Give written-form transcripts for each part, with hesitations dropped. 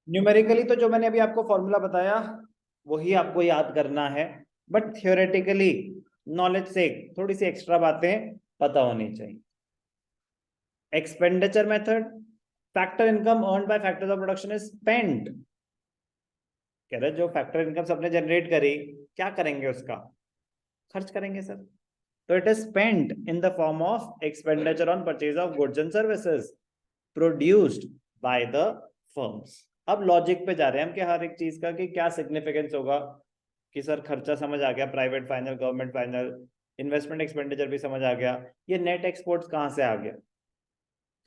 Numerically तो जो मैंने अभी आपको फॉर्मूला बताया वही आपको याद करना है, बट थियोरेटिकली नॉलेज से थोड़ी सी एक्स्ट्रा बातें पता होनी चाहिए। Expenditure method, factor income earned by factors of production is spent. कह रहे जो फैक्टर इनकम सबने जनरेट करी, क्या करेंगे उसका? खर्च करेंगे सर। तो it is spent in the form of expenditure on purchase of goods and services produced by the firms. अब लॉजिक पे जा रहे हैं हम कि हर एक चीज का कि क्या सिग्निफिकेंस होगा, कि सर खर्चा समझ आ गया, private final, government final, investment expenditure भी समझ आ गया, ये नेट एक्सपोर्ट्स कहां से आ गया,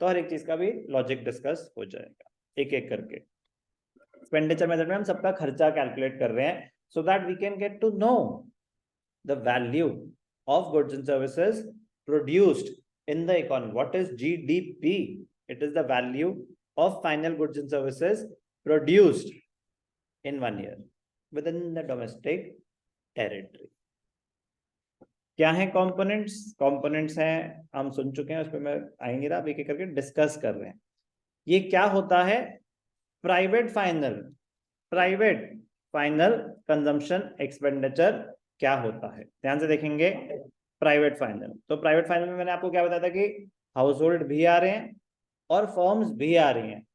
तो हर एक चीज का भी लॉजिक डिस्कस हो जाएगा एक एक करके। एक्सपेंडिचर मेथड में हम सबका खर्चा कैलकुलेट कर रहे हैं so that we can get to know the value of goods and services produced in the economy. What is GDP? It is the value of final goods and services produced in 1 year within the domestic territory. क्या है components? Components हैं, हम सुन चुके हैं, उस पर मैं आएंगे ना, अब एक एक करके डिस्कस कर रहे हैं। ये क्या होता है? प्राइवेट फाइनल कंजम्पशन एक्सपेंडिचर क्या होता है, ध्यान से देखेंगे। प्राइवेट फाइनल, तो प्राइवेट फाइनल में मैंने आपको क्या बताया था कि हाउस होल्ड भी आ रहे हैं और फर्म्स भी आ रही हैं,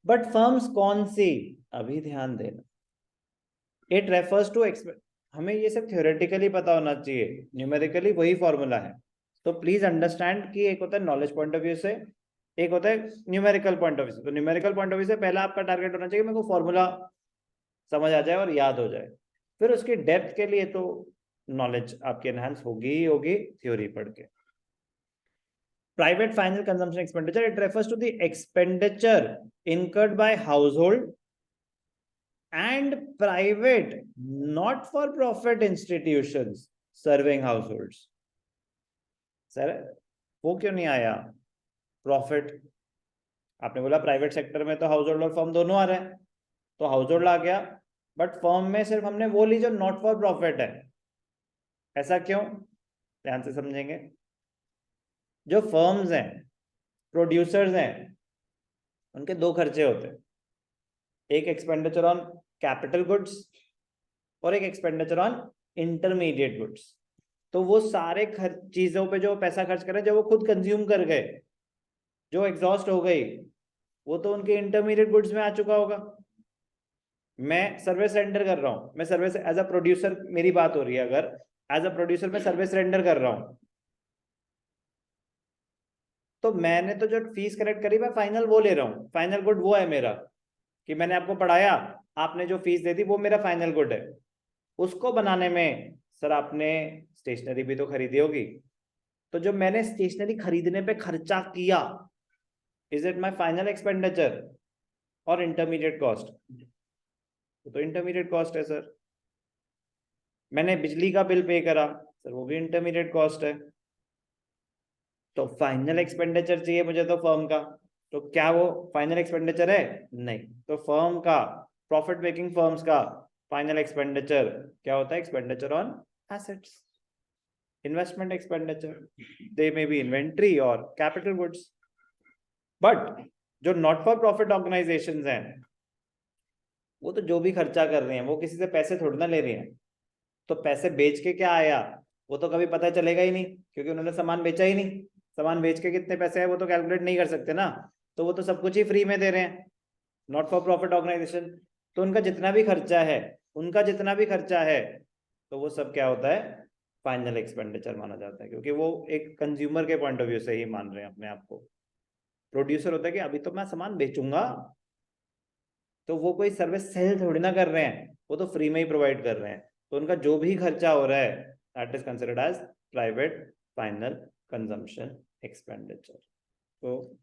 बट फर्म्स कौन सी, अभी ध्यान देना। इट रेफर्स टू हमें ये सब थियोरेटिकली पता होना चाहिए, न्यूमेरिकली वही फॉर्मूला है। तो प्लीज अंडरस्टैंड कि एक होता है नॉलेज पॉइंट ऑफ व्यू से, एक होता है न्यूमेरिकल पॉइंट ऑफ व्यू से। तो न्यूमेरिकल पॉइंट ऑफ व्यू से पहला आपका टारगेट होना चाहिए मेरे को फॉर्मूला समझ आ जाए और याद हो जाए, फिर उसकी डेप्थ के लिए तो नॉलेज आपकी एनहांस होगी ही होगी थ्योरी पढ़ के। Private final consumption expenditure, it refers to the expenditure incurred by household and private not for profit institutions serving households. Sir वो क्यों नहीं आया प्रॉफिट? आपने बोला प्राइवेट सेक्टर में तो हाउस होल्ड और फर्म दोनों आ रहे हैं, तो हाउस होल्ड आ गया, बट फर्म में सिर्फ हमने वो ली जो नॉट फॉर प्रॉफिट है। ऐसा क्यों? ध्यान से समझेंगे। जो फर्म्स हैं, प्रोड्यूसर्स हैं, उनके दो खर्चे होते हैं, एक एक्सपेंडिचर ऑन कैपिटल गुड्स और एक एक्सपेंडिचर ऑन इंटरमीडिएट गुड्स। तो वो सारे चीजों पे जो पैसा खर्च कर रहे हैं, जो वो खुद कंज्यूम कर गए, जो एग्जॉस्ट हो गई, वो तो उनके इंटरमीडिएट गुड्स में आ चुका होगा। मैं सर्विस रेंडर कर रहा हूं, मैं सर्विस एज अ प्रोड्यूसर, मेरी बात हो रही है, अगर एज अ प्रोड्यूसर मैं सर्विस रेंडर कर रहा हूं, तो मैंने तो जो फीस कलेक्ट करी मैं फाइनल वो ले रहा हूं, फाइनल गुड वो है मेरा, कि मैंने आपको पढ़ाया, आपने जो फीस दे दी वो मेरा फाइनल गुड है। उसको बनाने में सर आपने स्टेशनरी भी तो खरीदी होगी, तो जो मैंने स्टेशनरी खरीदने पे खर्चा किया, is it my final expenditure और इंटरमीडिएट कॉस्ट? तो इंटरमीडिएट कॉस्ट है सर। मैंने बिजली का बिल पे करा सर, वो भी इंटरमीडिएट कॉस्ट है। तो फाइनल एक्सपेंडिचर चाहिए मुझे तो फर्म का, तो क्या वो फाइनल एक्सपेंडिचर है? नहीं। तो फर्म का, प्रॉफिट मेकिंग फर्म्स का फाइनल एक्सपेंडिचर क्या होता है? Expenditure on assets, investment expenditure, they may be inventory और कैपिटल गुड्स। बट जो नॉट फॉर प्रॉफिट ऑर्गेनाइजेशंस हैं, वो तो जो भी खर्चा कर रहे हैं वो किसी से पैसे थोड़ी ना ले रहे हैं, तो पैसे बेच के क्या आया वो तो कभी पता चलेगा ही नहीं, क्योंकि उन्होंने सामान बेचा ही नहीं। सामान बेच के कितने पैसे है वो तो कैलकुलेट नहीं कर सकते ना, तो वो तो सब कुछ ही फ्री में दे रहे हैं, नॉट फॉर प्रॉफिट ऑर्गेनाइजेशन। तो उनका जितना भी खर्चा है, तो वो सब क्या होता है? फाइनल एक्सपेंडिचर माना जाता है, क्योंकि वो एक कंज्यूमर के पॉइंट ऑफ व्यू से ही मान रहे हैं अपने आप को। प्रोड्यूसर होता है कि अभी तो मैं सामान बेचूंगा, तो वो कोई सर्विस सेल थोड़ी ना कर रहे हैं, वो तो फ्री में ही प्रोवाइड कर रहे हैं। तो उनका जो भी खर्चा हो रहा है, that is considered as private final consumption expenditure. तो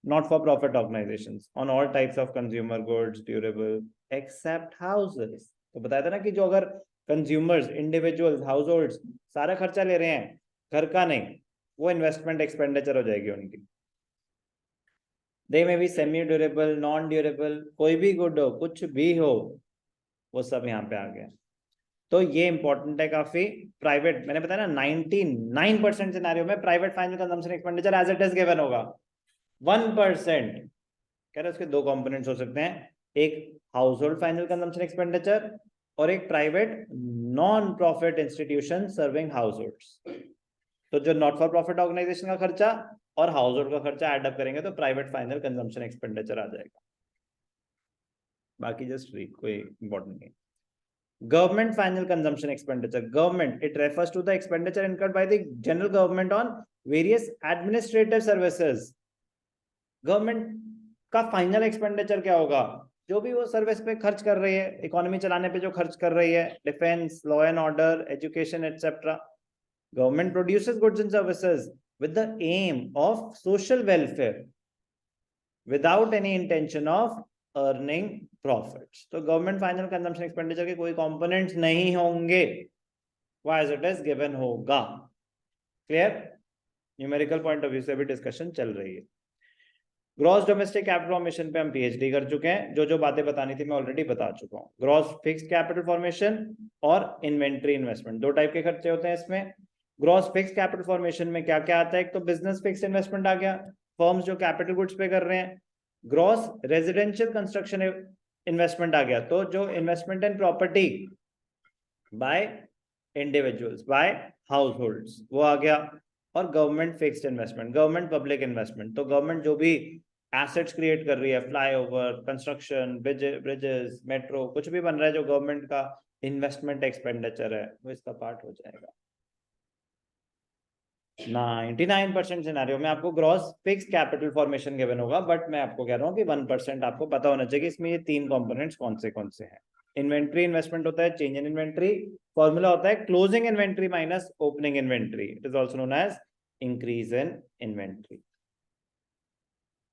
not for profit organizations on all types of consumer goods durable except houses। तो बताया था ना कि जो अगर कंज्यूमर्स, इंडिविजुअल्स, हाउस होल्ड सारा खर्चा ले रहे हैं, घर का नहीं, वो इन्वेस्टमेंट एक्सपेंडिचर हो जाएगी उनकी। दे में भी सेमी ड्यूरेबल, नॉन ड्यूरेबल, कोई भी गुड हो, कुछ भी हो, वो सब यहाँ पे आ गया। तो ये इंपॉर्टेंट है काफी। प्राइवेट, मैंने बताया ना 99% सिनेरियो में private final consumption expenditure as it is given होगा। 1% कह रहे उसके दो कंपोनेंट्स हो सकते हैं, एक house hold final consumption expenditure और एक private non profit institution serving house hold. तो जो नॉट फॉर प्रॉफिट ऑर्गेनाइजेशन का खर्चा और हाउस होल्ड का खर्चा एड अप करेंगे तो प्राइवेट फाइनल कंजम्पशन एक्सपेंडिचर आ जाएगा। बाकी जस्ट रीड, कोई इंपॉर्टेंट नहीं। Government final consumption expenditure. Government, it refers to the expenditure incurred by the general government on various administrative services. Government का final expenditure क्या होगा? जो भी वो सर्विस पे खर्च कर रही है, इकोनॉमी चलाने पे जो खर्च कर रही है, defence, law and order, education etcetera. Government produces goods and services with the aim of social welfare without any intention of earning profits. तो गवर्नमेंट फाइनल कंजम्पशन एक्सपेंडिचर के कोई कंपोनेंट्स नहीं होंगे, वाइज इट इज गिवन होगा। Clear? Numerical point of view से भी discussion चल रही है। ग्रॉस डोमेस्टिक कैपिटल फॉर्मेशन पे हम पीएचडी कर चुके हैं, जो जो बातें बतानी थी मैं ऑलरेडी बता चुका हूँ। ग्रॉस फिक्स्ड कैपिटल फॉर्मेशन और इन्वेंट्री इन्वेस्टमेंट, दो टाइप के खर्चे होते हैं इसमें। ग्रॉस फिक्स्ड कैपिटल फॉर्मेशन में क्या क्या आता है? एक तो बिजनेस फिक्स्ड इन्वेस्टमेंट आ गया, फर्म्स जो कैपिटल गुड्स पे कर रहे हैं। ग्रॉस रेजिडेंशियल कंस्ट्रक्शन इन्वेस्टमेंट आ गया, तो जो investment in property by individuals, by households, वो आ गया। और government fixed investment, government public investment, तो गवर्नमेंट जो भी एसेट्स क्रिएट कर रही है, फ्लाईओवर, कंस्ट्रक्शन, ब्रिजेस, मेट्रो, कुछ भी बन रहा है जो गवर्नमेंट का इन्वेस्टमेंट एक्सपेंडिचर है, वो इसका पार्ट हो जाएगा। 99% सिनेरियो में आपको gross fix capital formation given होगा, बट मैं आपको कह रहा हूँ कि 1% आपको पता होना चाहिए इसमें ये तीन कंपोनेंट्स कौन से हैं। इन्वेंट्री इन्वेस्टमेंट होता है चेंज इन इन्वेंट्री, फॉर्मूला होता है closing inventory minus opening inventory, it is also known as increase in inventory.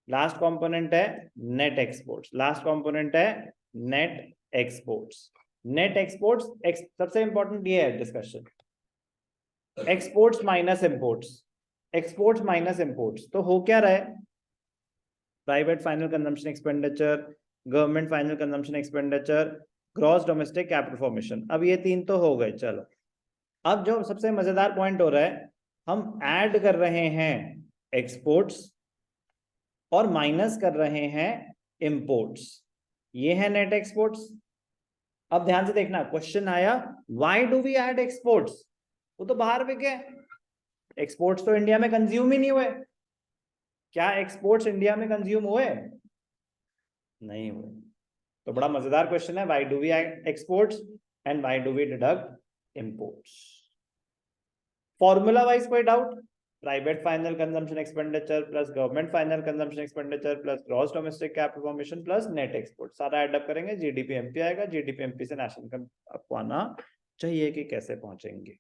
Last component है नेट एक्सपोर्ट्स, लास्ट कंपोनेंट है नेट एक्सपोर्ट्स। नेट एक्सपोर्ट्स सबसे इंपॉर्टेंट ये है discussion, exports minus imports, exports minus imports. तो हो क्या रहा है? Private final consumption expenditure, government final consumption expenditure, gross domestic capital formation. अब ये तीन तो हो गए, चलो अब जो सबसे मजेदार पॉइंट हो रहा है, हम ऐड कर रहे हैं एक्सपोर्ट्स और माइनस कर रहे हैं इंपोर्ट्स, ये है नेट एक्सपोर्ट्स। अब ध्यान से देखना, क्वेश्चन आया why do we add exports? वो तो बाहर बिके, एक्सपोर्ट्स तो इंडिया में कंज्यूम ही नहीं हुए। क्या एक्सपोर्ट्स इंडिया में कंज्यूम हुए? नहीं हुए। तो बड़ा मजेदार क्वेश्चन है, why do we add exports and why do we deduct imports? Formula wise कोई doubt? Private final consumption expenditure plus government final consumption expenditure plus gross domestic capital formation plus net export, सारा add up करेंगे, GDP MP आएगा। GDP MP से national income आपको आना चाहिए कि कैसे पहुंचेंगे।